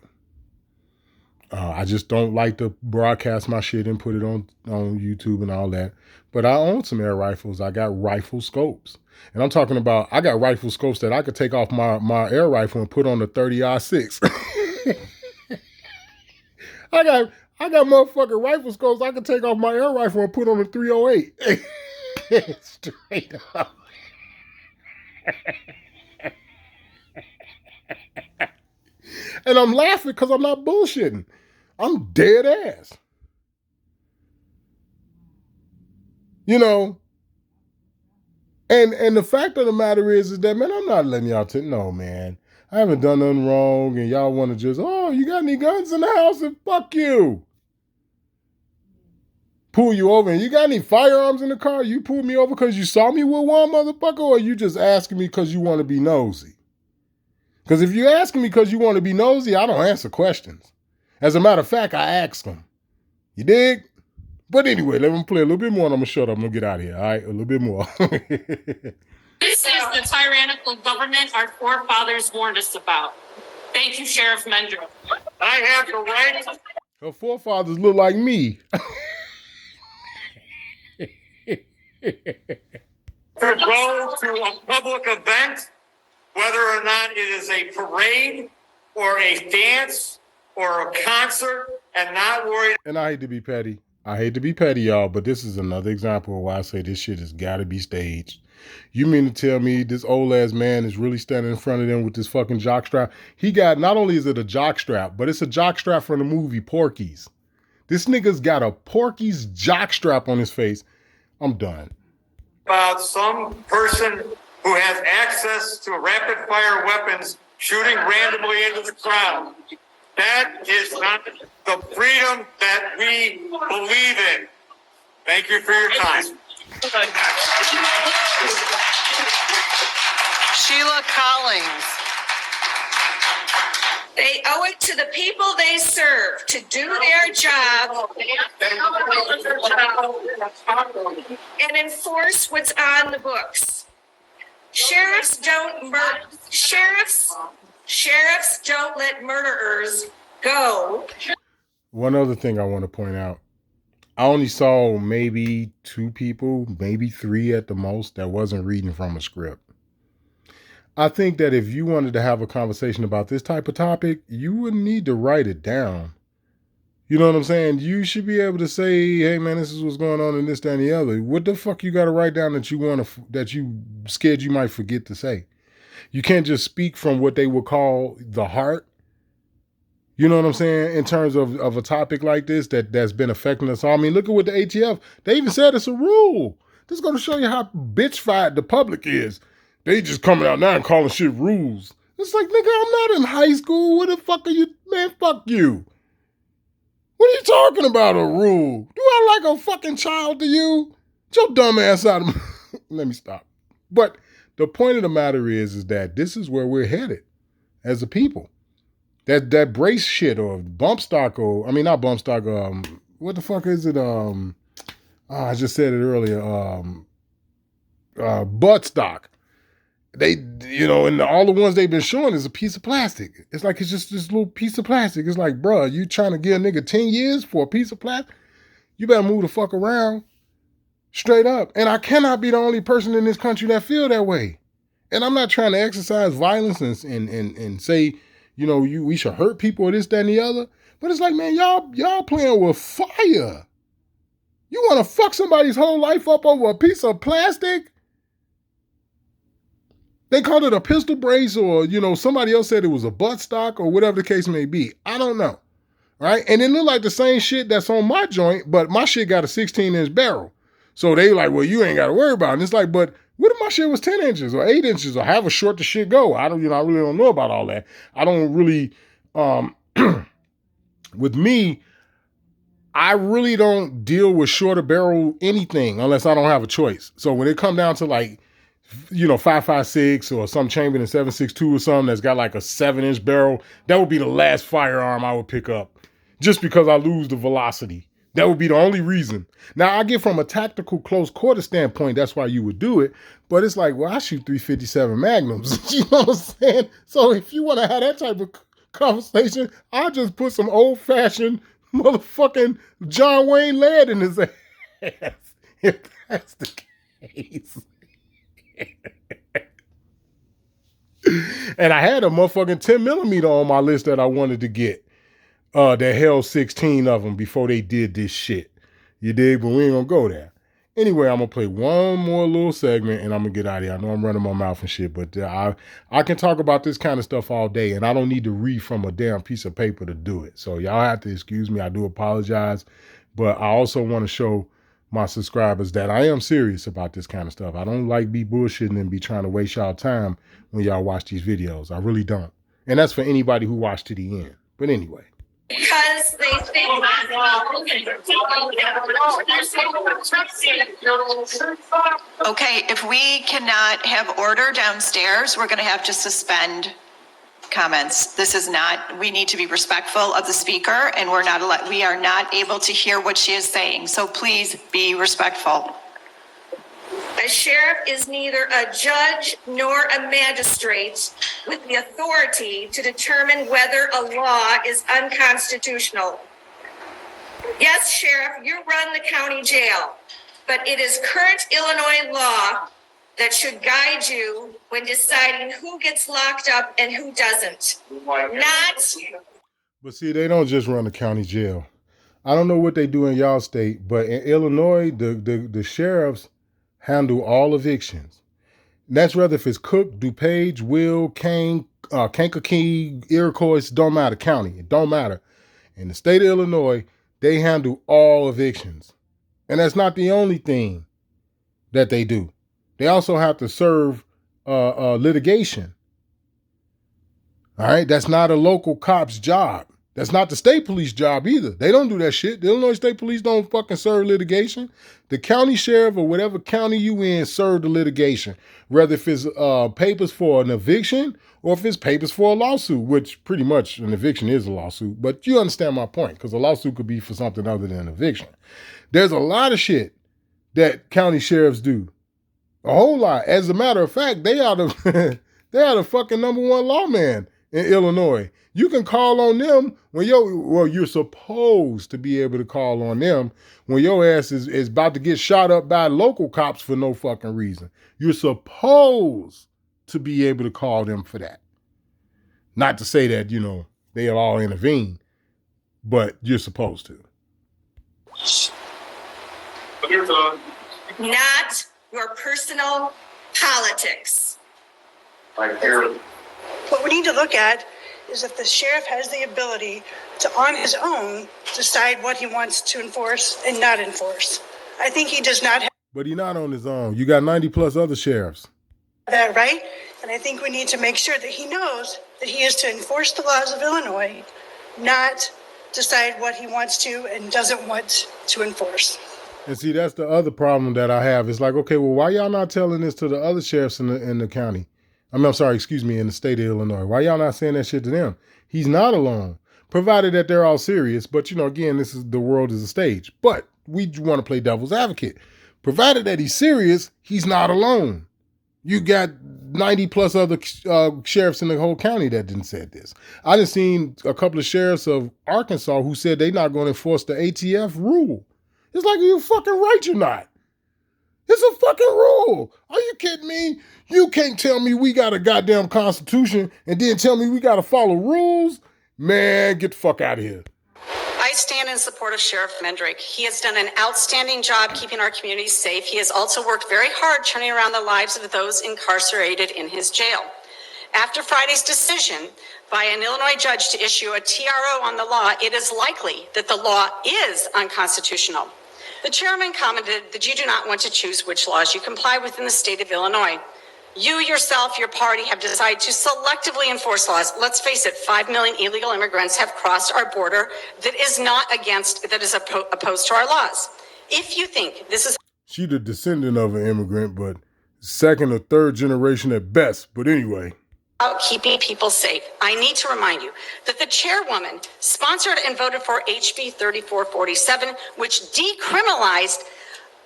I just don't like to broadcast my shit and put it on YouTube and all that. But I own some air rifles. I got rifle scopes. And I'm talking about, I got rifle scopes that I could take off my air rifle and put on the 30-06. I got motherfucking rifle scopes I could take off my air rifle and put on the 308. Straight up. And I'm laughing because I'm not bullshitting. I'm dead ass. You know? And the fact of the matter is that, man, I'm not letting y'all no, man. I haven't done nothing wrong, and y'all want to just, oh, you got any guns in the house? And fuck you. Pull you over, and you got any firearms in the car? You pulled me over because you saw me with one, motherfucker, or you just asking me because you want to be nosy? Because if you're asking me because you want to be nosy, I don't answer questions. As a matter of fact, I ask them. You dig? But anyway, let me play a little bit more and I'm going to shut up. I'm going to get out of here, all right? A little bit more. This is the tyrannical government our forefathers warned us about. Thank you, Sheriff Mendrick. I have the right. Her forefathers look like me. To go to a public event, whether or not it is a parade or a dance or a concert, and not worry. And I hate to be petty. I hate to be petty, y'all, but this is another example of why I say this shit has got to be staged. You mean to tell me this old ass man is really standing in front of them with this fucking jockstrap? He got, not only is it a jockstrap, but it's a jockstrap from the movie Porky's. This nigga's got a Porky's jockstrap on his face. I'm done. About some person who has access to rapid fire weapons shooting randomly into the crowd. That is not the freedom that we believe in. Thank you for your time. Sheila Collins. They owe it to the people they serve to do their job and enforce what's on the books. Sheriffs don't let murderers go. One other thing I want to point out. I only saw maybe 2 people, maybe 3 at the most, that wasn't reading from a script. I think that if you wanted to have a conversation about this type of topic, you wouldn't need to write it down. You know what I'm saying? You should be able to say, hey man, this is what's going on and this, that, and the other. What the fuck you got to write down that you scared you might forget to say? You can't just speak from what they would call the heart. You know what I'm saying? In terms of a topic like this that's been affecting us all. I mean, look at what the ATF, they even said it's a rule. This is going to show you how bitch-fied the public is. They just coming out now and calling shit rules. It's like, nigga, I'm not in high school. What the fuck are you? Man, fuck you. What are you talking about, a rule? Do I like a fucking child to you? Get your dumb ass out of me. Let me stop. But the point of the matter is that this is where we're headed as a people. That brace shit or bump stock or, I mean, not bump stock, what the fuck is it? I just said it earlier. Butt stock. They, you know, and all the ones they've been showing is a piece of plastic. It's like, it's just this little piece of plastic. It's like, bruh, you trying to give a nigga 10 years for a piece of plastic? You better move the fuck around. Straight up. And I cannot be the only person in this country that feel that way. And I'm not trying to exercise violence and say, you know, we should hurt people or this, that, and the other. But it's like, man, y'all playing with fire. You want to fuck somebody's whole life up over a piece of plastic? They called it a pistol brace, or, you know, somebody else said it was a butt stock or whatever the case may be. I don't know. Right? And it looked like the same shit that's on my joint, but my shit got a 16-inch barrel. So they like, well, you ain't got to worry about it. And it's like, but what if my shit was 10 inches or 8 inches or however short the shit go? I really don't know about all that. I don't really, with me, I really don't deal with shorter barrel anything unless I don't have a choice. So when it come down to like, you know, 5.56 or some chambered in 7.62 or something that's got like a 7-inch barrel, that would be the last firearm I would pick up just because I lose the velocity. That would be the only reason. Now, I get from a tactical close quarter standpoint, that's why you would do it. But it's like, well, I shoot 357 Magnums. You know what I'm saying? So if you want to have that type of conversation, I'll just put some old-fashioned motherfucking John Wayne lead in his ass. If that's the case. And I had a motherfucking 10 millimeter on my list that I wanted to get. That held 16 of them before they did this shit. You dig? But we ain't gonna go there. Anyway, I'm gonna play one more little segment and I'm gonna get out of here. I know I'm running my mouth and shit, but I can talk about this kind of stuff all day and I don't need to read from a damn piece of paper to do it. So y'all have to excuse me. I do apologize. But I also want to show my subscribers that I am serious about this kind of stuff. I don't like be bullshitting and be trying to waste y'all time when y'all watch these videos. I really don't. And that's for anybody who watched to the end. But anyway. Because they think. Okay, if we cannot have order downstairs, we're going to have to suspend comments. This is not, we need to be respectful of the speaker and we are not able to hear what she is saying. So please be respectful. A sheriff is neither a judge nor a magistrate with the authority to determine whether a law is unconstitutional. Yes, Sheriff, you run the county jail, but it is current Illinois law that should guide you when deciding who gets locked up and who doesn't. Not. But see, they don't just run the county jail. I don't know what they do in y'all state, but in Illinois, the sheriffs handle all evictions. And that's whether if it's Cook, Dupage, Will, Kane, Kankakee, Iroquois, don't matter, county. It don't matter. In the state of Illinois, they handle all evictions. And that's not the only thing that they do. They also have to serve litigation. All right? That's not a local cop's job. That's not the state police job either. They don't do that shit. The Illinois State Police don't fucking serve litigation. The county sheriff or whatever county you in serve the litigation, whether if it's papers for an eviction or if it's papers for a lawsuit, which pretty much an eviction is a lawsuit. But you understand my point, because a lawsuit could be for something other than an eviction. There's a lot of shit that county sheriffs do. A whole lot. As a matter of fact, they are the fucking number one lawman in Illinois. You can call on them when you're supposed to be able to call on them when your ass is about to get shot up by local cops for no fucking reason. You're supposed to be able to call them for that. Not to say that, they'll all intervene, but you're supposed to. Not your personal politics. What we need to look at is if the sheriff has the ability to, on his own, decide what he wants to enforce and not enforce. I think he does not have But he's not on his own. You got 90 plus other sheriffs. that right, and I think we need to make sure that he knows that he is to enforce the laws of Illinois, not decide what he wants to and doesn't want to enforce. And see, that's the other problem that I have. It's like, okay, well, why y'all not telling this to the other sheriffs in the county? in the state of Illinois. Why y'all not saying that shit to them? He's not alone, provided that they're all serious. But, again, the world is a stage. But we want to play devil's advocate. Provided that he's serious, he's not alone. You got 90 plus other sheriffs in the whole county that didn't say this. I done seen a couple of sheriffs of Arkansas who said they're not going to enforce the ATF rule. It's like, are you fucking right you're not? It's a fucking rule. Are you kidding me? You can't tell me we got a goddamn constitution and then tell me we got to follow rules? Man, get the fuck out of here. I stand in support of Sheriff Mendrick. He has done an outstanding job keeping our communities safe. He has also worked very hard turning around the lives of those incarcerated in his jail. After Friday's decision by an Illinois judge to issue a TRO on the law, it is likely that the law is unconstitutional. The chairman commented that you do not want to choose which laws you comply with in the state of Illinois. You yourself, your party, have decided to selectively enforce laws. Let's face it, 5 million illegal immigrants have crossed our border that is opposed to our laws. If you think this is... She the descendant of an immigrant, but second or third generation at best. But anyway. About keeping people safe, I need to remind you that the chairwoman sponsored and voted for HB 3447, which decriminalized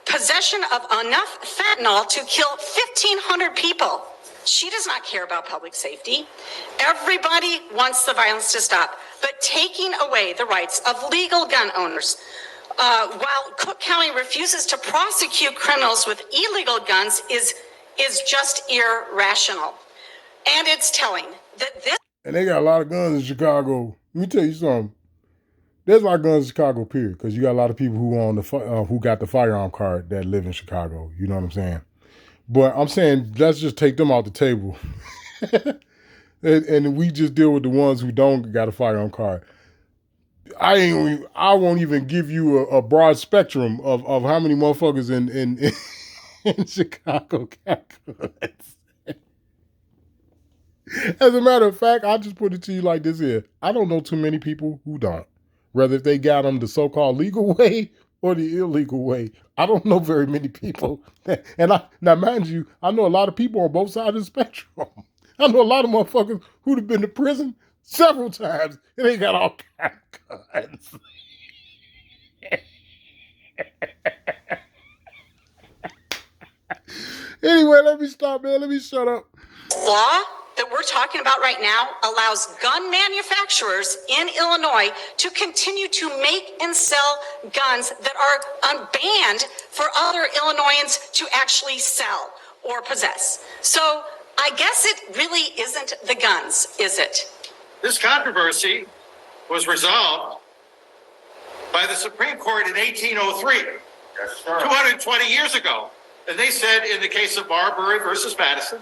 possession of enough fentanyl to kill 1,500 people. She does not care about public safety. Everybody wants the violence to stop, but taking away the rights of legal gun owners, while Cook County refuses to prosecute criminals with illegal guns is just irrational. And it's telling that this... And they got a lot of guns in Chicago. Let me tell you something. There's a lot of guns in Chicago, period, because you got a lot of people who got the firearm card that live in Chicago. You know what I'm saying? But I'm saying let's just take them off the table. and we just deal with the ones who don't got a firearm card. I won't even give you a broad spectrum of how many motherfuckers in Chicago got guns. As a matter of fact, I'll just put it to you like this here. I don't know too many people who don't. Whether if they got them the so-called legal way or the illegal way. I don't know very many people. Now, mind you, I know a lot of people on both sides of the spectrum. I know a lot of motherfuckers who'd have been to prison several times and they got all kinds of guns. Anyway, let me stop, man. Let me shut up. law that we're talking about right now allows gun manufacturers in Illinois to continue to make and sell guns that are unbanned for other Illinoisans to actually sell or possess. So I guess it really isn't the guns, is it? This controversy was resolved by the Supreme Court in 1803, 220 years ago. And they said in the case of Marbury versus Madison,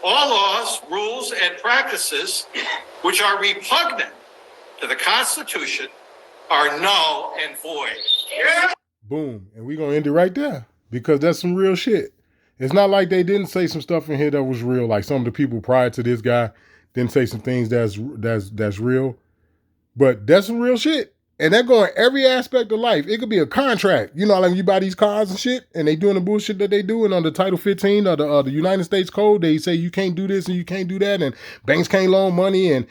all laws, rules, and practices which are repugnant to the Constitution are null and void. Yeah. Boom. And we're going to end it right there because that's some real shit. It's not like they didn't say some stuff in here that was real. Like some of the people prior to this guy didn't say some things that's real. But that's some real shit. And that go in every aspect of life. It could be a contract. You know, like you buy these cars and shit, and they doing the bullshit that they do, and under Title 15 of the United States Code, they say you can't do this and you can't do that, and banks can't loan money, and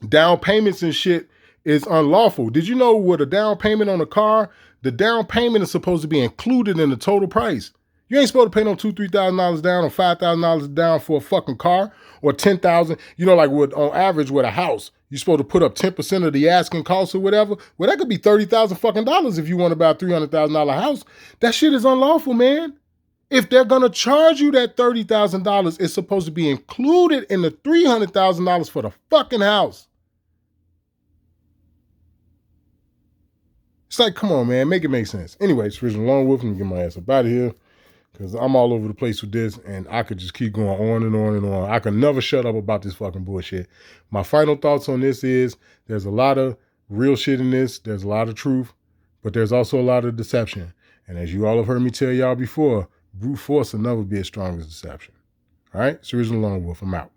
down payments and shit is unlawful. Did you know with a down payment on a car, the down payment is supposed to be included in the total price? You ain't supposed to pay no $2,000-$3,000 down or $5,000 down for a fucking car or $10,000. You know, like on average with a house, you're supposed to put up 10% of the asking cost or whatever. Well, that could be $30,000 fucking dollars if you want to buy a $300,000 house. That shit is unlawful, man. If they're gonna charge you that $30,000, it's supposed to be included in the $300,000 for the fucking house. It's like, come on, man, make it make sense. Anyway, it's Original Lone Wolf. I'm gonna get my ass up out of here because I'm all over the place with this, and I could just keep going on and on and on. I can never shut up about this fucking bullshit. My final thoughts on this is there's a lot of real shit in this. There's a lot of truth, but there's also a lot of deception. And as you all have heard me tell y'all before, brute force will never be as strong as deception. All right? It's Original Lone Wolf. I'm out.